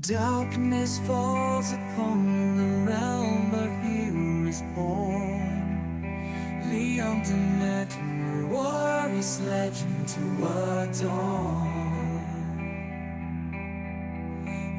Darkness falls upon the realm, a hero is born. Leon the Metal Warrior's legend to adorn.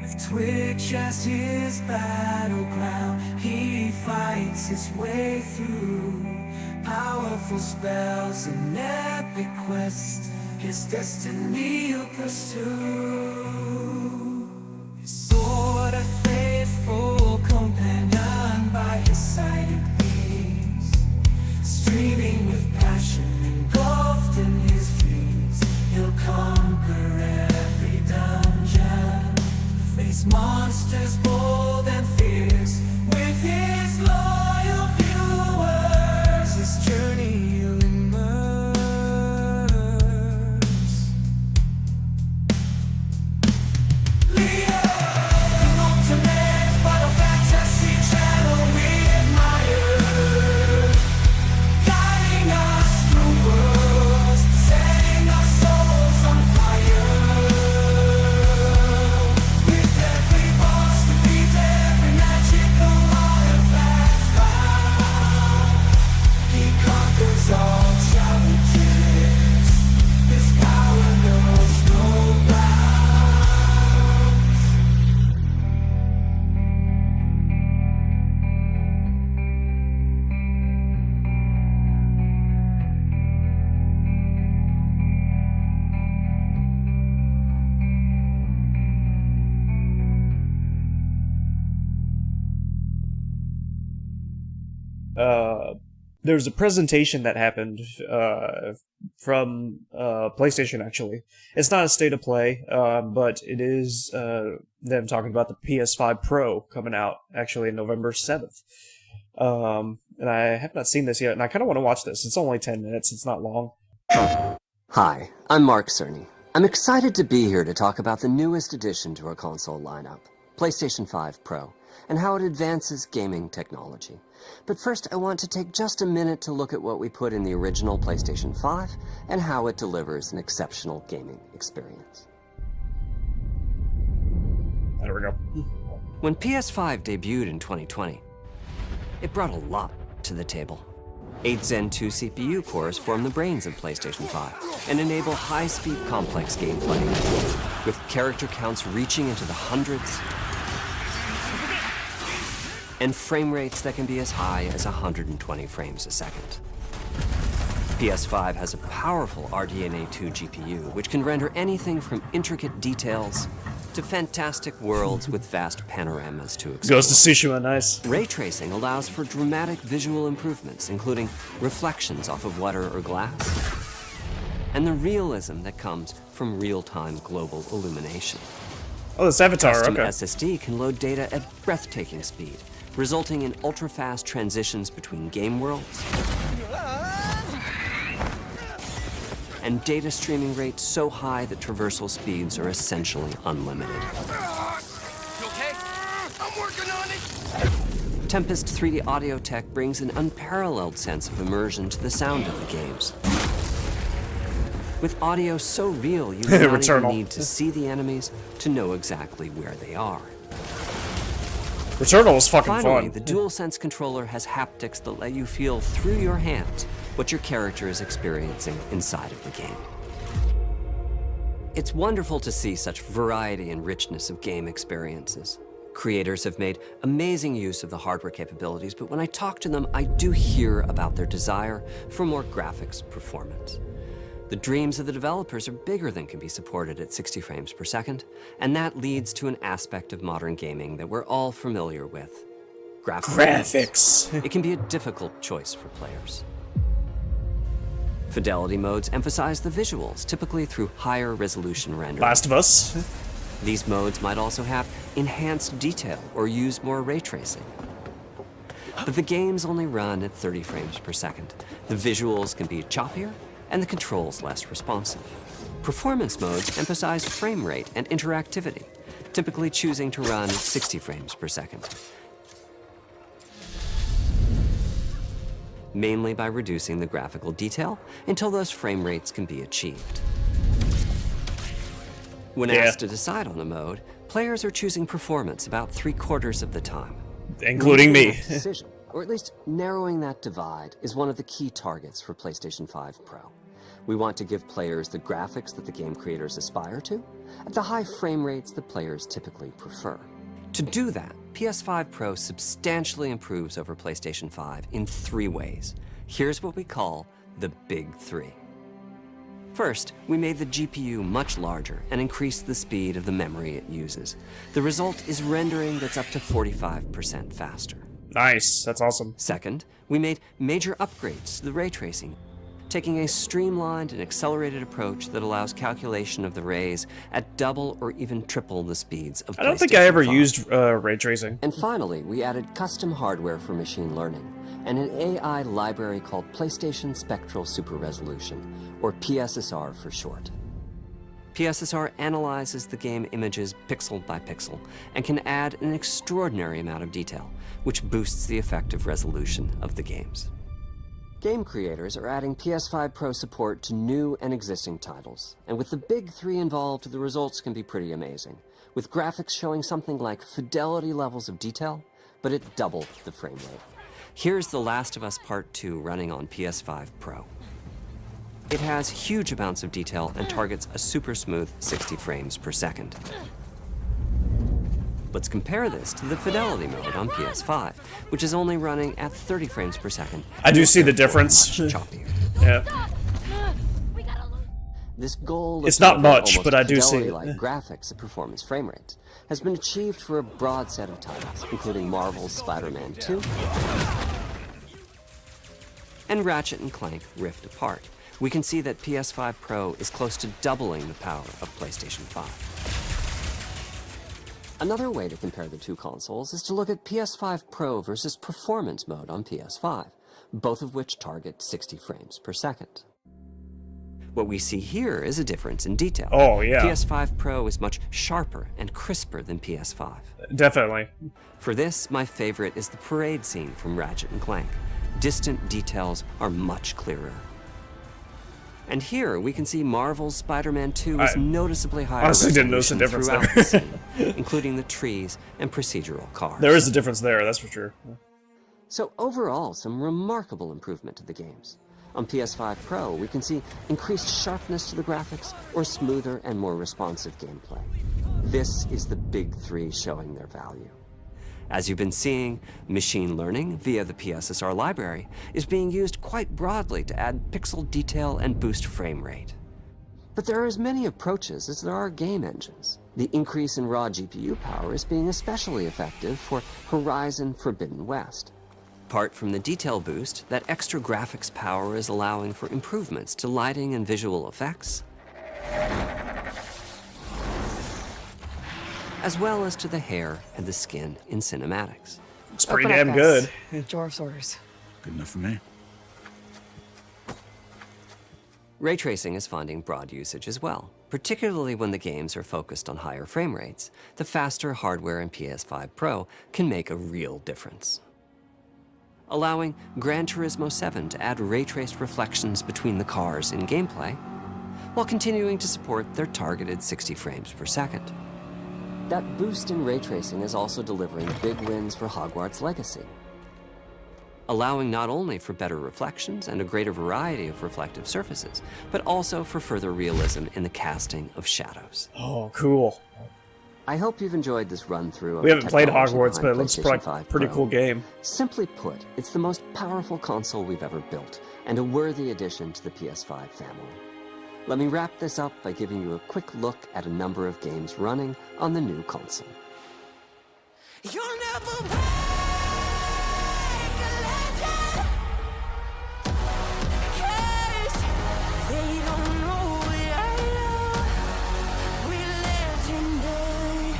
With Twitch as his battleground, he fights his way through powerful spells and epic quests, his destiny he'll pursue. Sword a faithful companion by his side at peace, streaming with passion, engulfed in his dreams. He'll conquer every dungeon, face monsters bold and fierce with his loyal viewers. His journey he'll immerse. There's a presentation that happened from PlayStation, actually. It's not a state of play, but it is them talking about the PS5 Pro coming out, actually, on November 7th. And I have not seen this yet, and I kind of want to watch this. It's only 10 minutes. It's not long. Hi, I'm Mark Cerny. I'm excited to be here to talk about the newest addition to our console lineup, PlayStation 5 Pro, and how it advances gaming technology. But first, I want to take just a minute to look at what we put in the original PlayStation 5 and how it delivers an exceptional gaming experience. There we go. When PS5 debuted in 2020, it brought a lot to the table. 8 Zen 2 CPU cores form the brains of PlayStation 5 and enable high-speed complex gameplay, with character counts reaching into the hundreds and frame rates that can be as high as 120 frames a second. PS5 has a powerful RDNA 2 GPU, which can render anything from intricate details to fantastic worlds with vast panoramas to explore. Goes to Tsushima, nice. Ray tracing allows for dramatic visual improvements, including reflections off of water or glass, and the realism that comes from real-time global illumination. Oh, this Avatar, Custom okay. SSD can load data at breathtaking speed, resulting in ultra-fast transitions between game worlds and data streaming rates so high that traversal speeds are essentially unlimited. You okay? I'm working on it! Tempest 3D audio tech brings an unparalleled sense of immersion to the sound of the games. With audio so real, you do not even need to see the enemies to know exactly where they are. Returnal was fucking Finally, fun. the DualSense controller has haptics that let you feel through your hands what your character is experiencing inside of the game. It's wonderful to see such variety and richness of game experiences. Creators have made amazing use of the hardware capabilities, but when I talk to them, I do hear about their desire for more graphics performance. The dreams of the developers are bigger than can be supported at 60 frames per second, and that leads to an aspect of modern gaming that we're all familiar with: graphics. It can be a difficult choice for players. Fidelity modes emphasize the visuals, typically through higher resolution rendering. Last of Us. These modes might also have enhanced detail or use more ray tracing. But the games only run at 30 frames per second. The visuals can be choppier, and the controls less responsive. Performance modes emphasize frame rate and interactivity, typically choosing to run at 60 frames per second, mainly by reducing the graphical detail until those frame rates can be achieved. When asked to decide on a mode, players are choosing performance about 3/4 of the time. Including me. Making that decision, or at least narrowing that divide, is one of the key targets for PlayStation 5 Pro. We want to give players the graphics that the game creators aspire to, at the high frame rates that players typically prefer. To do that, PS5 Pro substantially improves over PlayStation 5 in 3 ways. Here's what we call the Big 3. First, we made the GPU much larger and increased the speed of the memory it uses. The result is rendering that's up to 45% faster. Nice, that's awesome. Second, we made major upgrades to the ray tracing, taking a streamlined and accelerated approach that allows calculation of the rays at double or even triple the speeds of PlayStation 5. I don't think I ever used ray tracing. And finally, we added custom hardware for machine learning and an AI library called PlayStation Spectral Super Resolution, or PSSR for short. PSSR analyzes the game images pixel by pixel and can add an extraordinary amount of detail, which boosts the effective resolution of the games. Game creators are adding PS5 Pro support to new and existing titles, and with the Big 3 involved, the results can be pretty amazing, with graphics showing something like fidelity levels of detail, but at double the frame rate. Here's The Last of Us Part 2 running on PS5 Pro. It has huge amounts of detail and targets a super smooth 60 frames per second. Let's compare this to the fidelity mode on PS5, which is only running at 30 frames per second. I do see the difference. Much choppier. Yeah. This goal It's not much, but I do see it. like graphics at performance frame rates has been achieved for a broad set of titles, including Marvel's Spider-Man 2 and Ratchet & Clank Rift Apart. We can see that PS5 Pro is close to doubling the power of PlayStation 5. Another way to compare the two consoles is to look at PS5 Pro versus Performance mode on PS5, both of which target 60 frames per second. What we see here is a difference in detail. Oh, yeah. PS5 Pro is much sharper and crisper than PS5. Definitely. For this, my favorite is the parade scene from Ratchet & Clank. Distant details are much clearer. And here we can see Marvel's Spider-Man 2 is noticeably higher honestly didn't notice the resolution difference throughout there. the scene, including the trees and procedural cars. There is a difference there, that's for sure. So overall, some remarkable improvement to the games. On PS5 Pro, we can see increased sharpness to the graphics or smoother and more responsive gameplay. This is the Big 3 showing their value. As you've been seeing, machine learning via the PSSR library is being used quite broadly to add pixel detail and boost frame rate. But there are as many approaches as there are game engines. The increase in raw GPU power is being especially effective for Horizon Forbidden West. Apart from the detail boost, that extra graphics power is allowing for improvements to lighting and visual effects, as well as to the hair and the skin in cinematics. It's pretty Open up, damn guys. good. Dwarf's orders. Good enough for me. Ray tracing is finding broad usage as well, particularly when the games are focused on higher frame rates. The faster hardware in PS5 Pro can make a real difference, allowing Gran Turismo 7 to add ray-traced reflections between the cars in gameplay, while continuing to support their targeted 60 frames per second. That boost in ray tracing is also delivering big wins for Hogwarts Legacy, allowing not only for better reflections and a greater variety of reflective surfaces, but also for further realism in the casting of shadows. Oh, cool. I hope you've enjoyed this run-through of We haven't played technology Hogwarts, behind but it looks PlayStation like a 5 pretty Pro. cool game. Simply put, it's the most powerful console we've ever built, and a worthy addition to the PS5 family. Let me wrap this up by giving you a quick look at a number of games running on the new console. You'll never break a legend, 'cause they don't know we are legendary.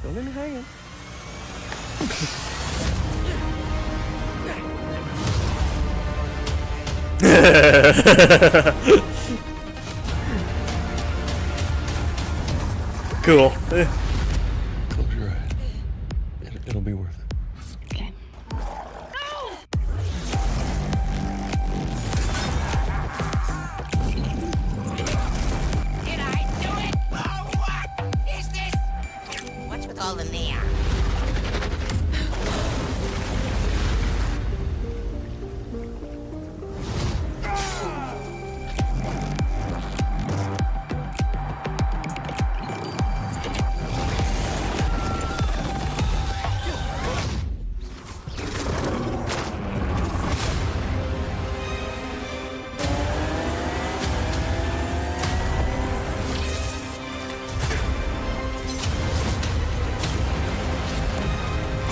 Don't let me hang it. Cool. Close your eyes. It'll be worth it. Okay. Did I do it? all in there.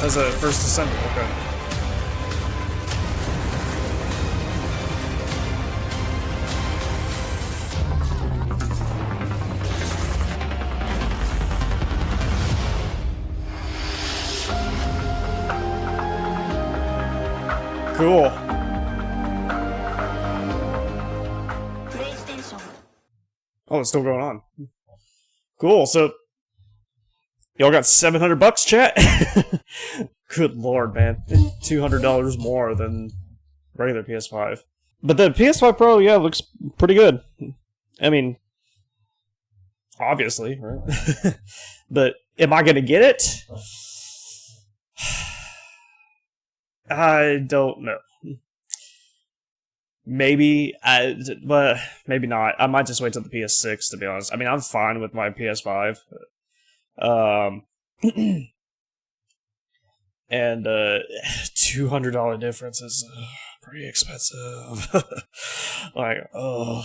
As a first assembly, okay. Cool. Oh, it's still going on. Cool, so y'all got $700, chat? Good lord, man. $200 more than regular PS5. But the PS5 Pro, yeah, looks pretty good. I mean, obviously, right? But am I gonna get it? I don't know. Maybe, but maybe not. I might just wait till the PS6, to be honest. I mean, I'm fine with my PS5. And $200 difference is pretty expensive. Like, oh,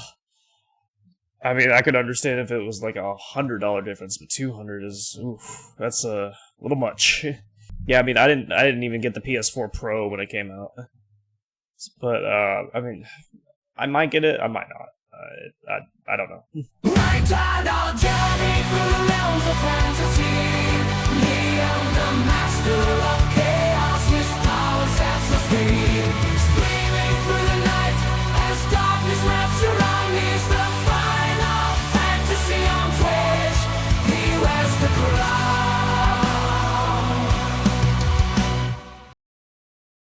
I mean, I could understand if it was like $100 difference, but 200 is, oof, that's a little much. Yeah, I mean, I didn't even get the PS4 Pro when it came out, but I mean, I might get it, I might not. I don't know. Journey through the realms of fantasy. Leon, the master of chaos, his power sets us free. Screaming through the night as darkness wraps around me. It's the final fantasy on Twitch. He wears the crown.